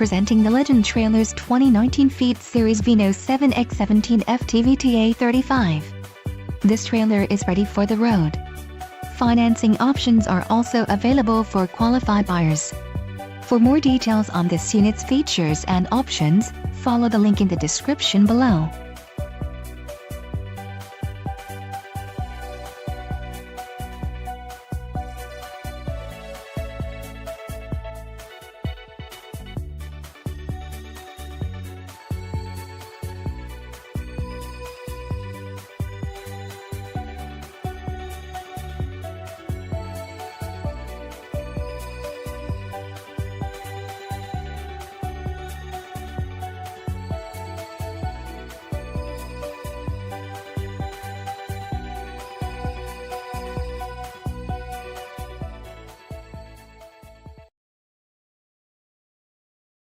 Presenting the Legend Trailers 2019 Feet Series Vino 7X17FTVTA35. This trailer is ready for the road. Financing options are also available for qualified buyers. For more details on this unit's features and options, follow the link in the description below.